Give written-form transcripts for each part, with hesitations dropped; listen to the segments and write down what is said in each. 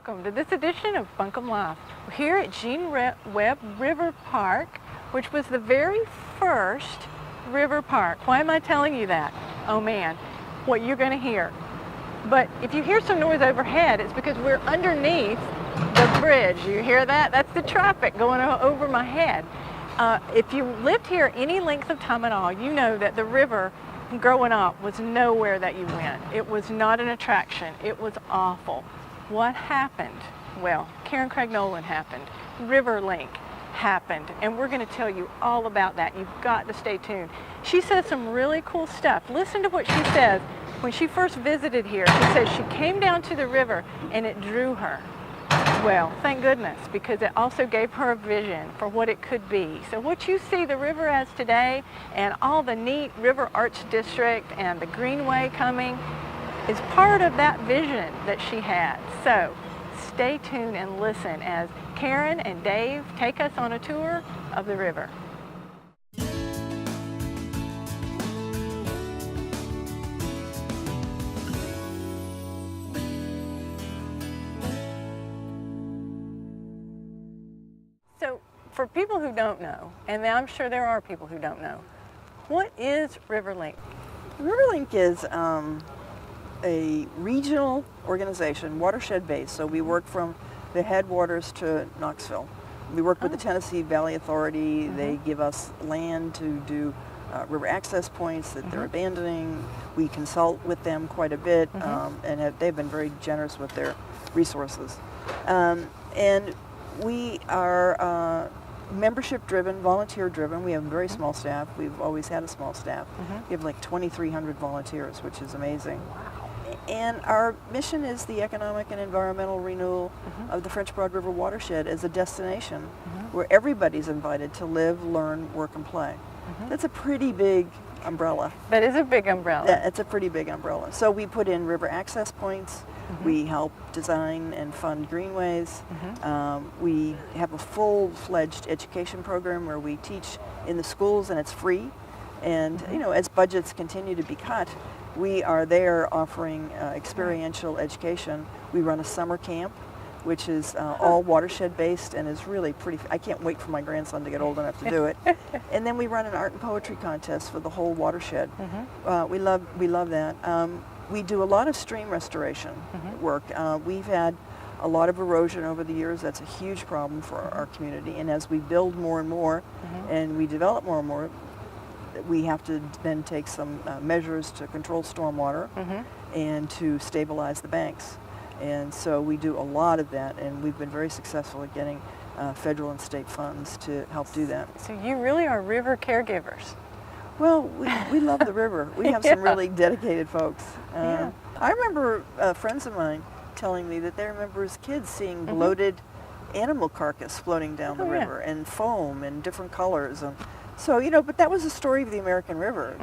welcome to this edition of Buncombe Life. We're here at Gene Webb River Park, which was the very first river park. Why am I telling you that? Oh man, what you're going to hear. But if you hear some noise overhead, it's because we're underneath the bridge. You hear that? That's the traffic going over my head. If you lived here any length of time at all, you know that the river growing up was nowhere that you went. It was not an attraction. It was awful. What happened? Well, Cragnolin happened. RiverLink happened, and we're going to tell you all about that. You've got to stay tuned. She says some really cool stuff. Listen to what she says. When she first visited here, she says she came down to the river and it drew her. Well, thank goodness, because it also gave her a vision for what it could be. So what you see the river as today, and all the neat River Arts District and the Greenway coming, is part of that vision that she had. So stay tuned and listen as Karen and Dave take us on a tour of the river. So for people who don't know, and I'm sure there are people who don't know, what is RiverLink? RiverLink is a regional organization, watershed-based, so we work from the headwaters to Knoxville. We work with the Tennessee Valley Authority. They give us land to do river access points that they're abandoning. We consult with them quite a bit, and they've been very generous with their resources. And we are membership-driven, volunteer-driven. We have a very small staff. We've always had a small staff. We have like 2,300 volunteers, which is amazing. And our mission is the economic and environmental renewal of the French Broad River watershed as a destination where everybody's invited to live, learn, work, and play. That's a pretty big umbrella. That is a big umbrella. That's a pretty big umbrella. So we put in river access points. We help design and fund greenways. We have a full-fledged education program where we teach in the schools, and it's free. And you know, as budgets continue to be cut, we are there offering experiential education. We run a summer camp, which is all watershed-based and is really pretty. I can't wait for my grandson to get old enough to do it. And then we run an art and poetry contest for the whole watershed. We love that. We do a lot of stream restoration work. We've had a lot of erosion over the years. That's a huge problem for our community. And as we build more and more, and we develop more and more, we have to then take some measures to control stormwater and to stabilize the banks. And so we do a lot of that, and we've been very successful at getting federal and state funds to help do that. So you really are river caregivers. Well, we love the river. We have some really dedicated folks. I remember friends of mine telling me that they remember as kids seeing bloated animal carcass floating down the river and foam in different colors. And so, you know, but that was the story of the American River.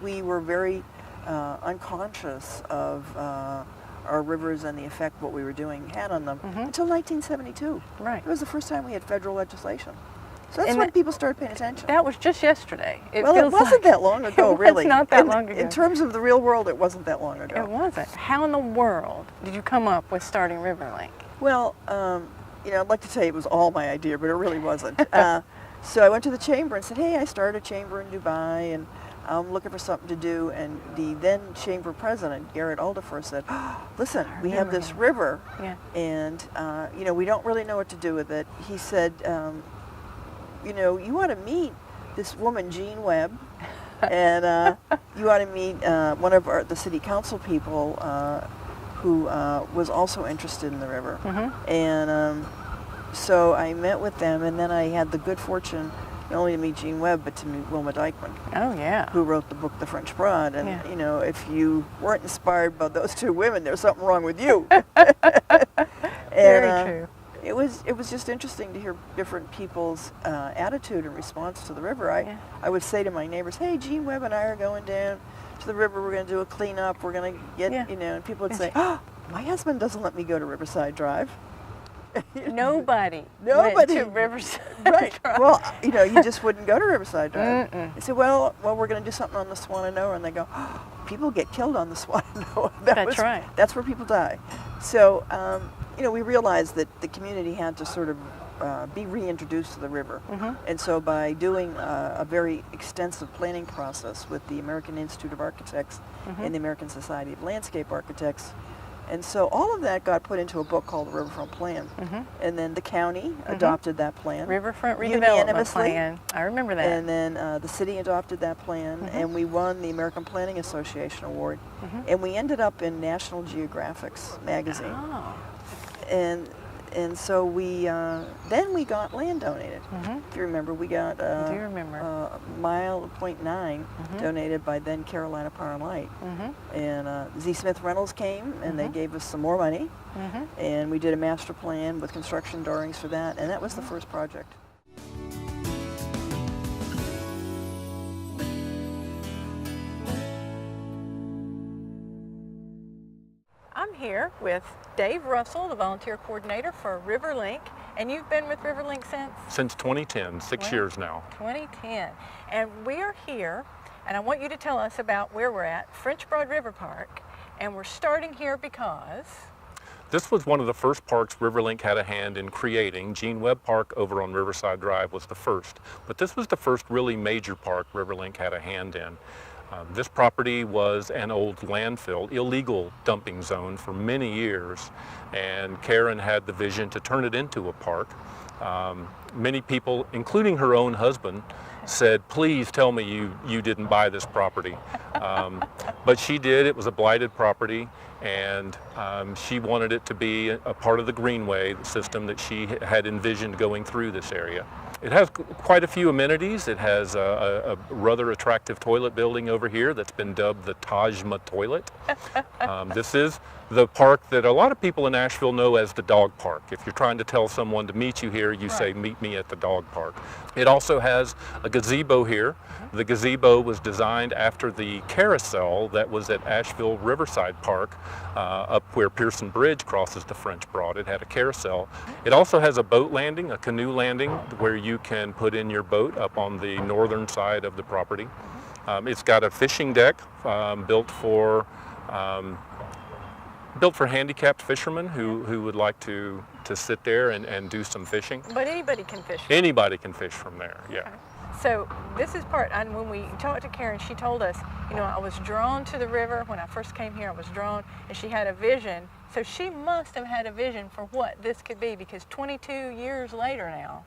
We were very unconscious of our rivers and the effect what we were doing had on them until 1972. Right. It was the first time we had federal legislation. So that's when people started paying attention. That was just yesterday. It wasn't that long ago, really. It's not that long ago. In terms of the real world, it wasn't that long ago. It wasn't. How in the world did you come up with starting RiverLink? Well, you know, I'd like to tell you it was all my idea, but it really wasn't. So I went to the chamber and said, hey, I started a chamber in Dubai, and I'm looking for something to do. And the then chamber president, Garrett Aldifer, said, listen, we have this river, and you know, we don't really know what to do with it. He said, you know, you ought to meet this woman, Gene Webb, and you ought to meet one of the city council people who was also interested in the river. And so I met with them, and then I had the good fortune not only to meet Gene Webb, but to meet Wilma Dykeman. Oh, yeah. Who wrote the book, The French Broad. And, you know, if you weren't inspired by those two women, there's something wrong with you. Very true. It was just interesting to hear different people's attitude and response to the river. I would say to my neighbors, hey, Gene Webb and I are going down to the river. We're going to do a cleanup. We're going to get, you know, and people would say, oh, my husband doesn't let me go to Riverside Drive. Nobody went to Riverside Drive. Well, you know, you just wouldn't go to Riverside Drive. They said, well, we're going to do something on the Swannanoa. And they go, oh, people get killed on the Swannanoa. That's right. That's where people die. So we realized that the community had to sort of be reintroduced to the river. And so by doing a very extensive planning process with the American Institute of Architects and the American Society of Landscape Architects, and so all of that got put into a book called the Riverfront Plan. And then the county adopted that plan. Riverfront Redevelopment unanimously. Plan. I remember that. And then the city adopted that plan, and we won the American Planning Association Award. And we ended up in National Geographic's magazine. Oh. And so then we got land donated. If you remember, we got I do remember. mile .9 donated by then Carolina Power and Light. And Z. Smith Reynolds came and they gave us some more money. And we did a master plan with construction drawings for that, and that was the first project. I'm here with Dave Russell, the volunteer coordinator for RiverLink, and you've been with RiverLink since? Since 2010, 6 years now. 2010. And we are here, and I want you to tell us about where we're at, French Broad River Park, and we're starting here because... This was one of the first parks RiverLink had a hand in creating. Gene Webb Park over on Riverside Drive was the first, but this was the first really major park RiverLink had a hand in. This property was an old landfill, illegal dumping zone for many years, and Karen had the vision to turn it into a park. Many people, including her own husband, said, please tell me you didn't buy this property. But she did. It was a blighted property, and she wanted it to be a part of the greenway system that she had envisioned going through this area. It has quite a few amenities. It has a rather attractive toilet building over here that's been dubbed the Tajma Toilet. This is the park that a lot of people in Asheville know as the dog park. If you're trying to tell someone to meet you here, you say, meet me at the dog park. It also has a gazebo here. The gazebo was designed after the carousel that was at Asheville Riverside Park, up where Pearson Bridge crosses the French Broad. It had a carousel. It also has a boat landing, a canoe landing, where you can put in your boat up on the northern side of the property. It's got a fishing deck built for handicapped fishermen who would like to sit there and do some fishing. But anybody can fish. Anybody can fish from there, yeah. Okay. So this is part, and when we talked to Karen, she told us, I was drawn to the river. When I first came here, I was drawn, and she had a vision. So she must have had a vision for what this could be, because 22 years later now,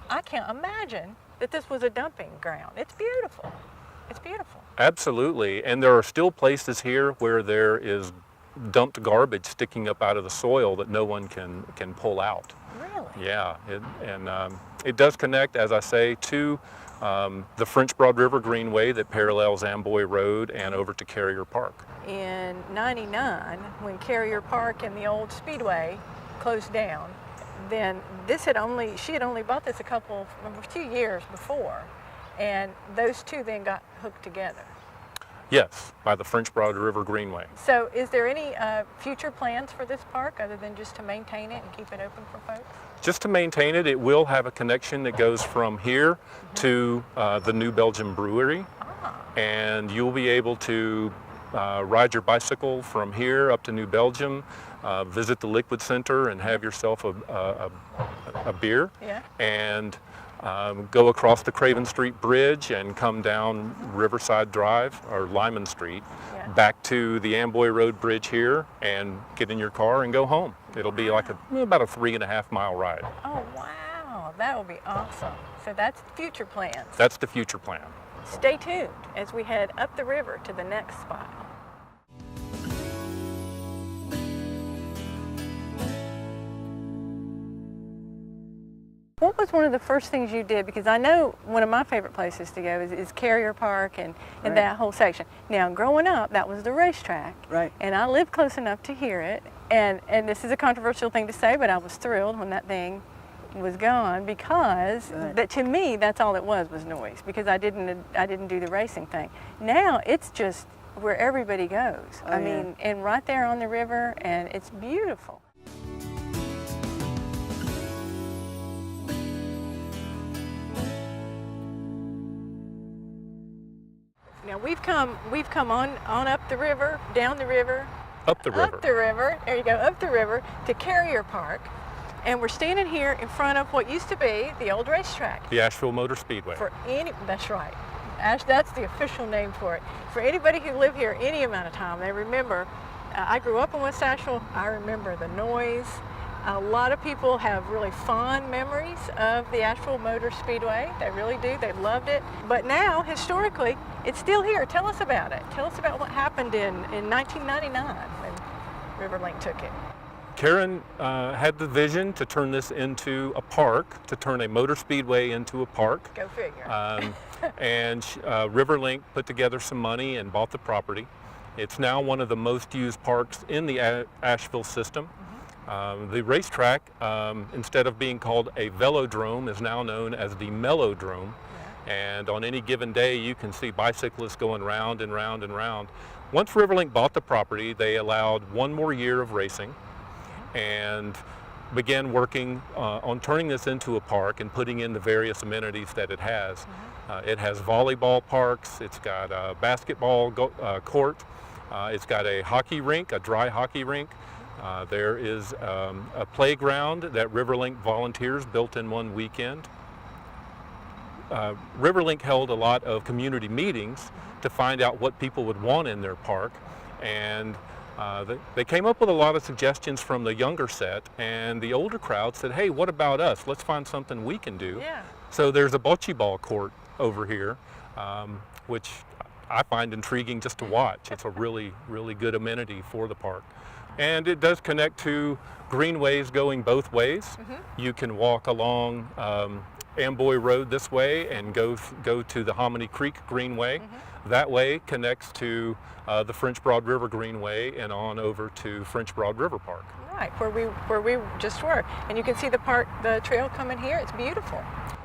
I can't imagine that this was a dumping ground. It's beautiful. It's beautiful. Absolutely, and there are still places here where there is dumped garbage sticking up out of the soil that no one can pull out. Really? Yeah, it does connect, as I say, to the French Broad River Greenway that parallels Amboy Road and over to Carrier Park. In '99, when Carrier Park and the old Speedway closed down, then she had only bought this a few years before, and those two then got hooked together. Yes, by the French Broad River Greenway. So is there any future plans for this park other than just to maintain it and keep it open for folks? Just to maintain it, it will have a connection that goes from here to the New Belgium Brewery. And you'll be able to ride your bicycle from here up to New Belgium, visit the Liquid Center and have yourself a beer. Yeah. And go across the Craven Street Bridge and come down Riverside Drive or Lyman Street, back to the Amboy Road Bridge here and get in your car and go home. It'll be like about a 3.5 mile ride. Oh, wow, that will be awesome. So that's future plans. That's the future plan. Stay tuned as we head up the river to the next spot. What was one of the first things you did? Because I know one of my favorite places to go is Carrier Park and that whole section. Now, growing up, that was the racetrack. Right. And I lived close enough to hear it. And this is a controversial thing to say, but I was thrilled when that thing was gone, because that, to me, that's all it was noise, because I didn't do the racing thing. Now it's just where everybody goes. I mean, and right there on the river, and it's beautiful. Now we've come on up the river, down the river, Up the river. Up the river, there you go, up the river to Carrier Park. And we're standing here in front of what used to be the old racetrack. The Asheville Motor Speedway. That's right. That's the official name for it. For anybody who lived here any amount of time, they remember, I grew up in West Asheville, I remember the noise. A lot of people have really fond memories of the Asheville Motor Speedway. They really do, they loved it. But now, historically, it's still here. Tell us about it. Tell us about what happened in 1999 when RiverLink took it. Karen had the vision to turn this into a park, to turn a motor speedway into a park. Go figure. And RiverLink put together some money and bought the property. It's now one of the most used parks in the Asheville system. The racetrack, instead of being called a velodrome, is now known as the Melodrome. Yeah. And on any given day, you can see bicyclists going round and round and round. Once RiverLink bought the property, they allowed one more year of racing and began working on turning this into a park and putting in the various amenities that it has. It has volleyball parks, it's got a basketball court, it's got a hockey rink, a dry hockey rink. There is a playground that RiverLink volunteers built in one weekend. RiverLink held a lot of community meetings to find out what people would want in their park, and they came up with a lot of suggestions from the younger set, and the older crowd said, hey, what about us? Let's find something we can do. Yeah. So there's a bocce ball court over here, which I find intriguing just to watch. It's a really, really good amenity for the park. And it does connect to greenways going both ways. You can walk along Amboy Road this way and go to the Hominy Creek Greenway. That way connects to the French Broad River Greenway and on over to French Broad River Park. Right, where we just were. And you can see the trail coming here. It's beautiful.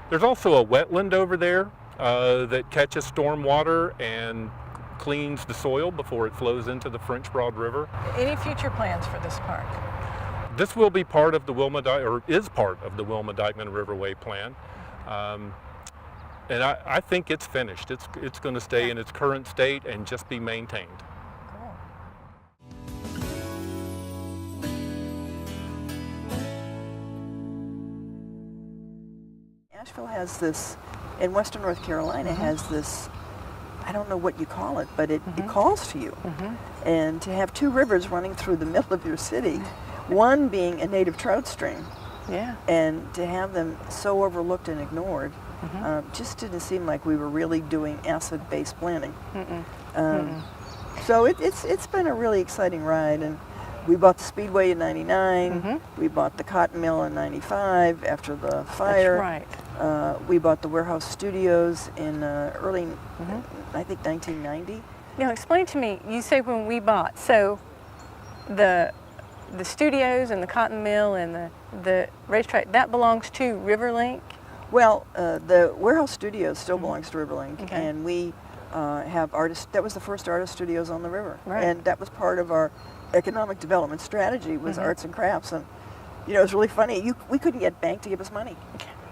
There's also a wetland over there that catches storm water and cleans the soil before it flows into the French Broad River. Any future plans for this park? This will be part of the is part of the Wilma Dykeman Riverway plan. And I think it's finished. It's going to stay in its current state and just be maintained. Cool. Asheville has this, and Western North Carolina has this, I don't know what you call it, but it calls to you. And to have two rivers running through the middle of your city, one being a native trout stream, and to have them so overlooked and ignored, just didn't seem like we were really doing asset-based planning. So it's been a really exciting ride, and we bought the Speedway in '99. We bought the cotton mill in '95 after the fire. That's right. We bought the warehouse studios in early, I think 1990. Now explain to me, you say when we bought, so the studios and the cotton mill and the racetrack, that belongs to RiverLink? Well, the warehouse studios still belongs to RiverLink, and we have artists. That was the first artist studios on the river, and that was part of our economic development strategy was arts and crafts. And you know, it was really funny. We couldn't get bank to give us money,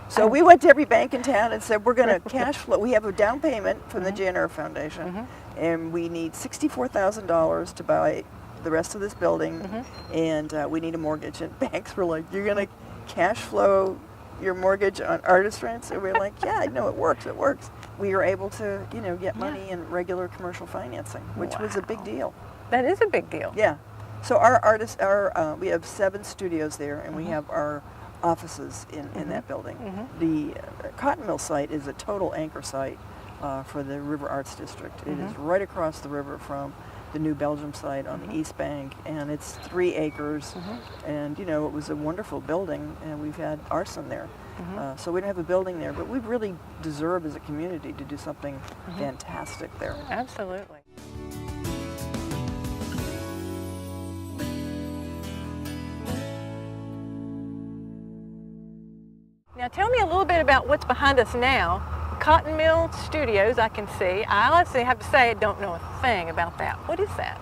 so we went to every bank in town and said, we're going to cash flow. We have a down payment from the JNR Foundation, and we need $64,000 to buy the rest of this building, and we need a mortgage. And banks were like, you're going to cash flow your mortgage on artist rents? And we were like, yeah, no, it works. We were able to, you know, get money in regular commercial financing, which was a big deal. That is a big deal. Yeah. So our artists, we have 7 studios there, and we have our offices in that building. The cotton mill site is a total anchor site for the River Arts District. It is right across the river from the New Belgium site on the East Bank, and it's 3 acres, and you know, it was a wonderful building, and we've had arson there. So we don't have a building there, but we really deserve as a community to do something fantastic there. Absolutely. Now tell me a little bit about what's behind us now. Cotton Mill Studios, I can see. I honestly have to say I don't know a thing about that. What is that?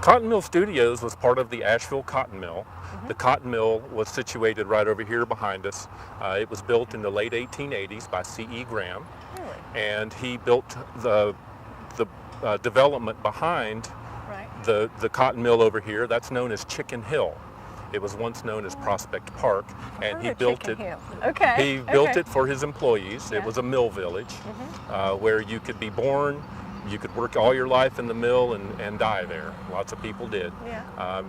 Cotton Mill Studios was part of the Asheville Cotton Mill. The cotton mill was situated right over here behind us. It was built in the late 1880s by C.E. Graham. Really? And he built the development behind The cotton mill over here, that's known as Chicken Hill. It was once known as Prospect Park, and he built it. Okay. He built it for his employees. Yeah. It was a mill village where you could be born, you could work all your life in the mill and die there. Lots of people did. Yeah.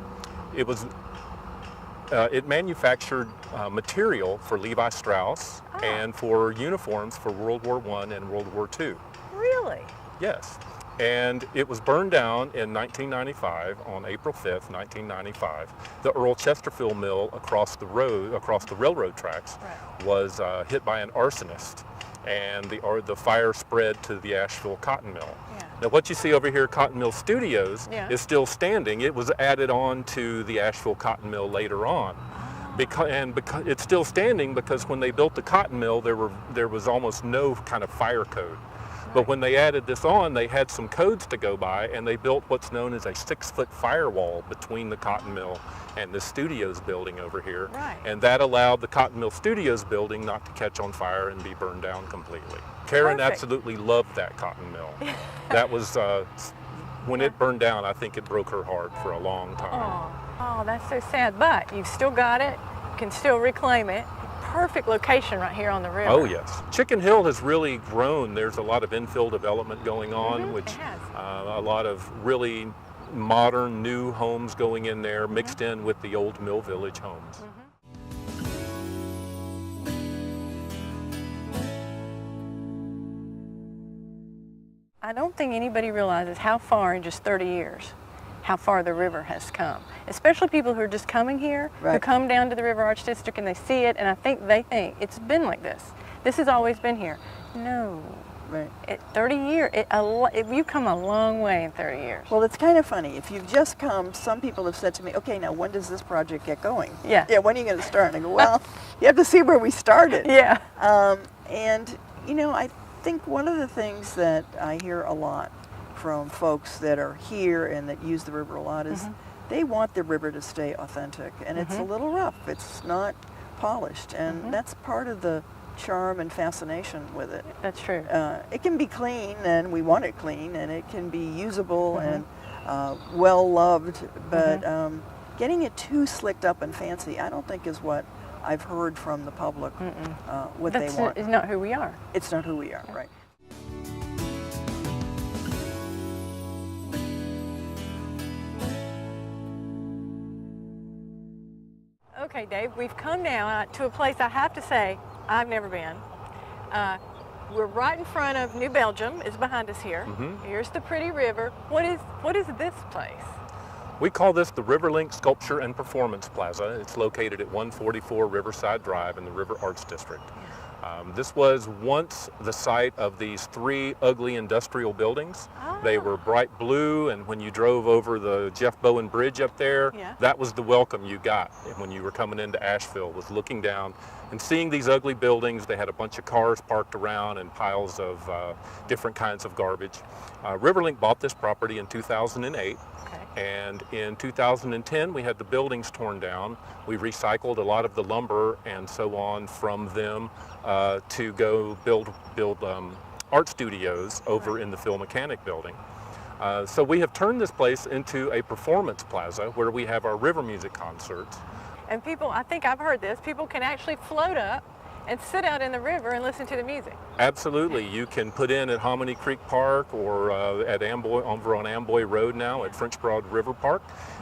It manufactured material for Levi Strauss and for uniforms for World War I and World War II. Really? Yes. And it was burned down in 1995, on April 5th, 1995. The Earl Chesterfield mill across the road, across the railroad tracks, was hit by an arsonist, and the fire spread to the Asheville cotton mill. Yeah. Now what you see over here, Cotton Mill Studios, Yeah. is still standing. It was added on to the Asheville cotton mill later on. Because it's still standing because when they built the cotton mill, there was almost no kind of fire code. But when they added this on, they had some codes to go by, and they built what's known as a 6-foot firewall between the cotton mill and the studios building over here. Right. And that allowed the Cotton Mill Studios building not to catch on fire and be burned down completely. Karen Perfect. absolutely loved that cotton mill. That was, when it burned down, I think it broke her heart for a long time. Oh, that's so sad. But you've still got it. You can still reclaim it. Perfect location right here on the river. Oh yes. Chicken Hill has really grown. There's a lot of infill development going on, which it has. A lot of really modern new homes going in there mixed in with the old Mill Village homes. I don't think anybody realizes how far in just 30 years, how far the river has come. Especially people who are just coming here, who Right. come down to the River Arch District and they see it, and I think they think it's been like this. This has always been here. No. Right. 30 years, you've come a long way in 30 years. Well, it's kind of funny. If you've just come, some people have said to me, okay, now when does this project get going? Yeah. Yeah, when are you going to start? And I go, well, you have to see where we started. Yeah. And, you know, I think one of the things that I hear a lot from folks that are here and that use the river a lot is they want the river to stay authentic. And it's a little rough. It's not polished. And that's part of the charm and fascination with it. That's true. It can be clean, and we want it clean, and it can be usable and well loved, but getting it too slicked up and fancy, I don't think is what I've heard from the public what they want. That's not who we are. It's not who we are, right? Okay, Dave, we've come now to a place I have to say I've never been. We're right in front of New Belgium. It's behind us here. Here's the pretty river. What is this place? We call this the RiverLink Sculpture and Performance Plaza. It's located at 144 Riverside Drive in the River Arts District. This was once the site of these 3 ugly industrial buildings. They were bright blue, and when you drove over the Jeff Bowen Bridge up there, that was the welcome you got when you were coming into Asheville, was looking down and seeing these ugly buildings. They had a bunch of cars parked around and piles of different kinds of garbage. RiverLink bought this property in 2008. And in 2010, we had the buildings torn down. We recycled a lot of the lumber and so on from them to go build art studios over in the Phil Mechanic building. So we have turned this place into a performance plaza where we have our river music concerts. And people, I think I've heard this, people can actually float up and sit out in the river and listen to the music. Absolutely. You can put in at Hominy Creek Park or at Amboy, over on Amboy Road now at French Broad River Park,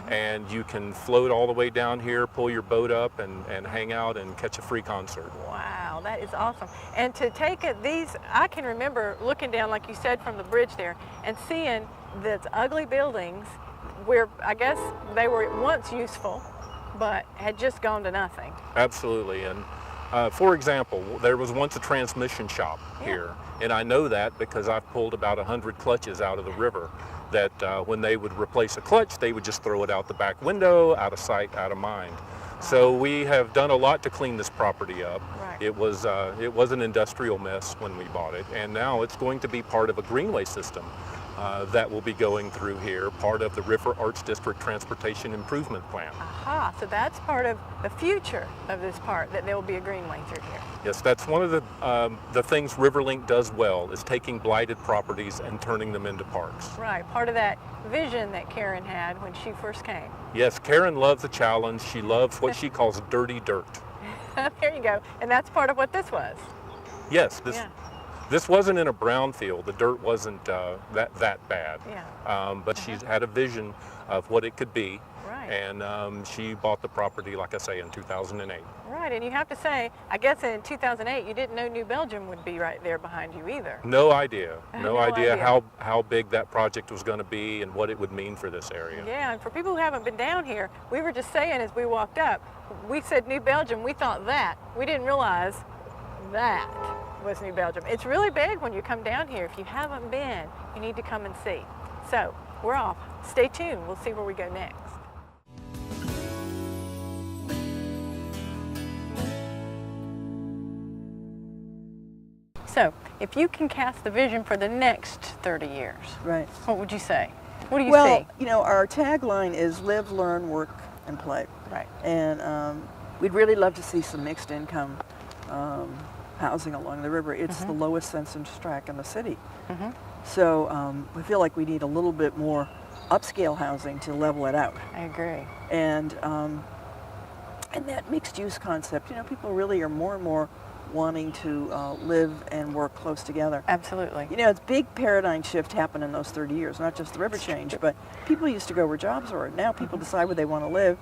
and you can float all the way down here, pull your boat up and hang out and catch a free concert. Wow, that is awesome. And to take it, I can remember looking down, like you said, from the bridge there and seeing these ugly buildings where I guess they were once useful, but had just gone to nothing. Absolutely. And for example, there was once a transmission shop here, and I know that because I've pulled about 100 clutches out of the river that when they would replace a clutch, they would just throw it out the back window, out of sight, out of mind. So we have done a lot to clean this property up. Right. It was an industrial mess when we bought it, and now it's going to be part of a greenway system that will be going through here, part of the River Arts District Transportation Improvement Plan. Aha, so that's part of the future of this park, that there will be a greenway through here. Yes, that's one of the things RiverLink does well, is taking blighted properties and turning them into parks. Right, part of that vision that Karen had when she first came. Yes, Karen loves a challenge. She loves what she calls dirty dirt. There you go, and that's part of what this was. Yes, Yeah. this wasn't in a brown field. The dirt wasn't that bad. Yeah. But she had a vision of what it could be. Right. And she bought the property, like I say, in 2008. Right, and you have to say, I guess in 2008 you didn't know New Belgium would be right there behind you either. No idea. No No idea idea. how big that project was going to be and what it would mean for this area. Yeah, and for people who haven't been down here, we were just saying as we walked up, we said New Belgium, we thought that. We didn't realize that was New Belgium. It's really big when you come down here. If you haven't been, you need to come and see. So, we're off. Stay tuned. We'll see where we go next. So, if you can cast the vision for the next 30 years, Right. what would you say? What do you Well, see? you know, our tagline is live, learn, work, and play. Right. And we'd really love to see some mixed income housing along the river. It's the lowest census tract in the city. So we feel like we need a little bit more upscale housing to level it out. I agree. And that mixed use concept, you know, people really are more and more wanting to live and work close together. Absolutely. You know, it's a big paradigm shift happened in those 30 years, not just the river change, but people used to go where jobs were. Now people decide where they want to live,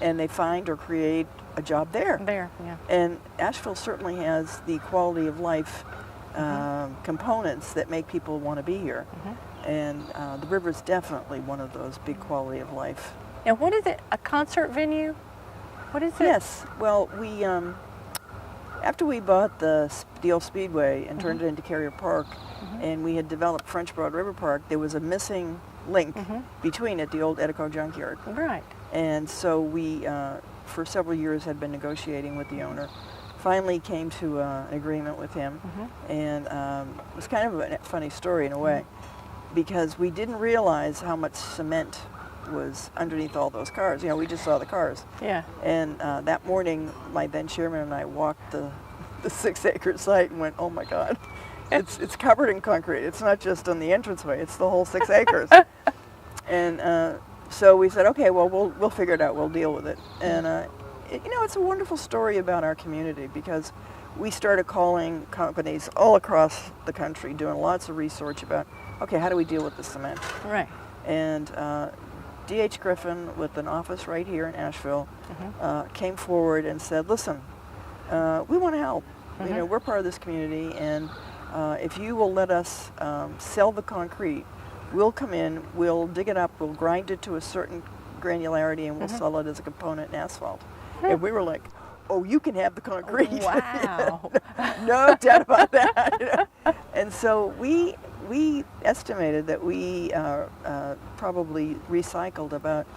and they find or create a job there. There, yeah. And Asheville certainly has the quality of life components that make people want to be here. And the river is definitely one of those big quality of life. Now, what is it? A concert venue? What is it? Yes. Well, we after we bought the old Speedway and turned it into Carrier Park, and we had developed French Broad River Park, there was a missing link between it, the old Edico junkyard. Right. And so we, for several years, had been negotiating with the owner. Finally came to an agreement with him, and it was kind of a funny story in a way, because we didn't realize how much cement was underneath all those cars. You know, we just saw the cars. Yeah. And that morning, my then chairman and I walked the 6-acre site and went, oh my God, it's covered in concrete. It's not just on the entranceway, it's the whole 6 acres. And so we said, okay, well, we'll figure it out. We'll deal with it. And you know, it's a wonderful story about our community, because we started calling companies all across the country, doing lots of research about, okay, how do we deal with the cement? Right. And D.H. Griffin, with an office right here in Asheville, came forward and said, listen, we want to help. You know, we're part of this community, and if you will let us sell the concrete, we'll come in, we'll dig it up, we'll grind it to a certain granularity, and we'll sell it as a component in asphalt. And we were like, oh, you can have the concrete. Wow. No doubt about that. You know? And so we estimated that we probably recycled about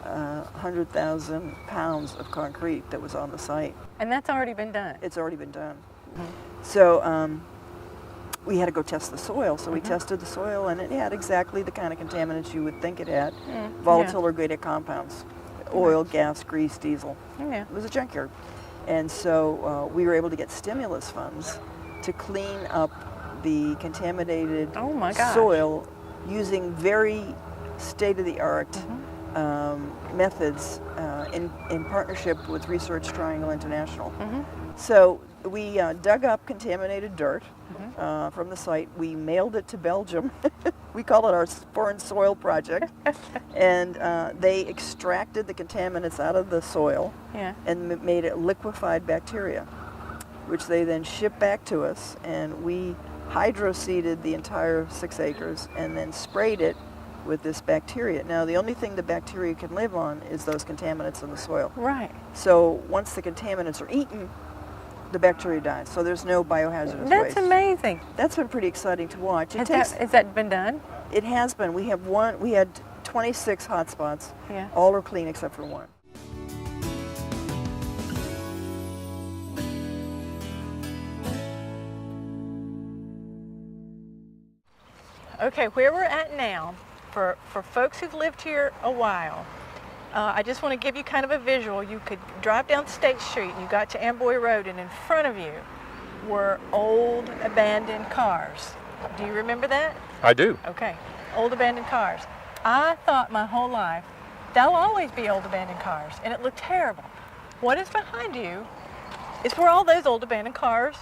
100,000 pounds of concrete that was on the site. And that's already been done. It's already been done. So we had to go test the soil. So we tested the soil, and it had exactly the kind of contaminants you would think it had. Volatile organic compounds, oil, gas, grease, diesel. Yeah. It was a junkyard. And so we were able to get stimulus funds to clean up the contaminated Oh my gosh. soil using very state-of-the-art methods in partnership with Research Triangle International. So we dug up contaminated dirt from the site. We mailed it to Belgium. We call it our foreign soil project. And they extracted the contaminants out of the soil and made it liquefied bacteria, which they then shipped back to us. And we hydroseeded the entire 6 acres and then sprayed it with this bacteria. Now, the only thing the bacteria can live on is those contaminants in the soil. Right. So once the contaminants are eaten, the bacteria dies. So there's no biohazardous waste. That's amazing. That's been pretty exciting to watch. Has that been done? It has been. We had 26 hotspots. Yeah. All are clean except for one. Okay, where we're at now, for folks who've lived here a while, I just want to give you kind of a visual. You could drive down State Street and you got to Amboy Road, and in front of you were old abandoned cars. Do you remember that? I do. Okay, old abandoned cars. I thought my whole life, there'll always be old abandoned cars, and it looked terrible. What is behind you is where all those old abandoned cars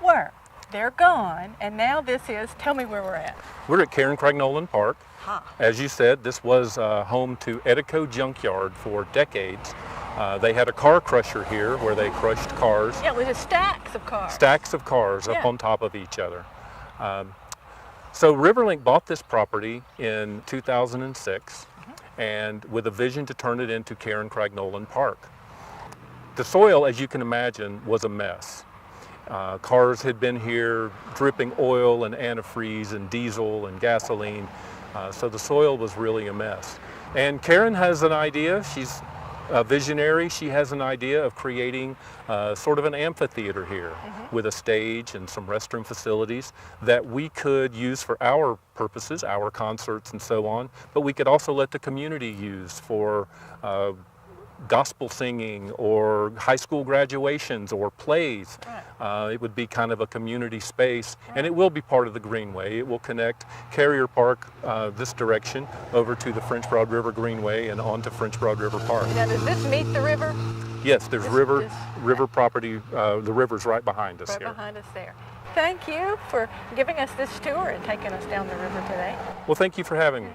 were. They're gone, and now this is, tell me where we're at. We're at Cragnolin Park. Ha. As you said, this was home to Edico Junkyard for decades. They had a car crusher here where they crushed cars. Yeah, it was just stacks of cars. Stacks of cars up on top of each other. So RiverLink bought this property in 2006 and with a vision to turn it into Cragnolin Park. The soil, as you can imagine, was a mess. Cars had been here dripping oil and antifreeze and diesel and gasoline. So the soil was really a mess. And Karen has an idea. She's a visionary. She has an idea of creating sort of an amphitheater here with a stage and some restroom facilities that we could use for our purposes, our concerts and so on, but we could also let the community use for gospel singing or high school graduations or plays. Right. It would be kind of a community space, and it will be part of the Greenway. It will connect Carrier Park this direction over to the French Broad River Greenway and on to French Broad River Park. Now, does this meet the river? Yes, there's river property. The river's right behind us here. Right behind us there. Thank you for giving us this tour and taking us down the river today. Well, thank you for having me.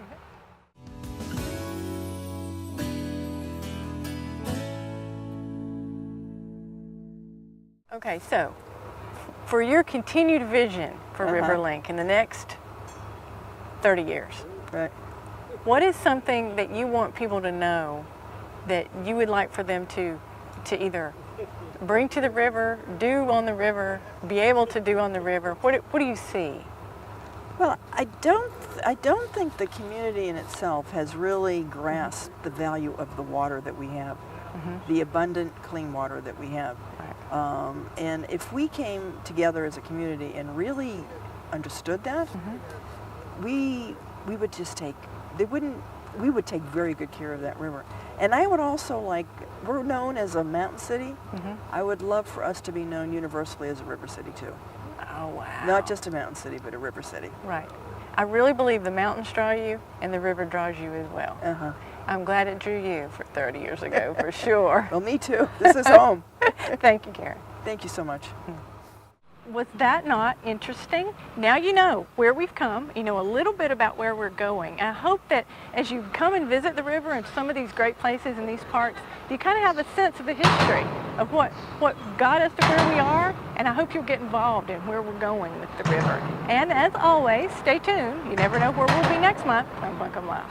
Okay, so for your continued vision for RiverLink in the next 30 years, Right. what is something that you want people to know that you would like for them to either bring to the river, do on the river, be able to do on the river? What do you see? Well, I don't think the community in itself has really grasped the value of the water that we have, the abundant, clean water that we have. Right. And if we came together as a community and really understood that, we would just take, we would take very good care of that river. And I would also like, we're known as a mountain city. I would love for us to be known universally as a river city too. Oh, wow. Not just a mountain city, but a river city. Right. I really believe the mountains draw you and the river draws you as well. I'm glad it drew you for 30 years ago, for sure. Well, me too. This is home. Thank you, Karen. Thank you so much. Was that not interesting? Now you know where we've come, you know a little bit about where we're going. I hope that as you come and visit the river and some of these great places in these parks, you kind of have a sense of the history of what got us to where we are, and I hope you'll get involved in where we're going with the river. And as always, stay tuned. You never know where we'll be next month on Buncombe Life.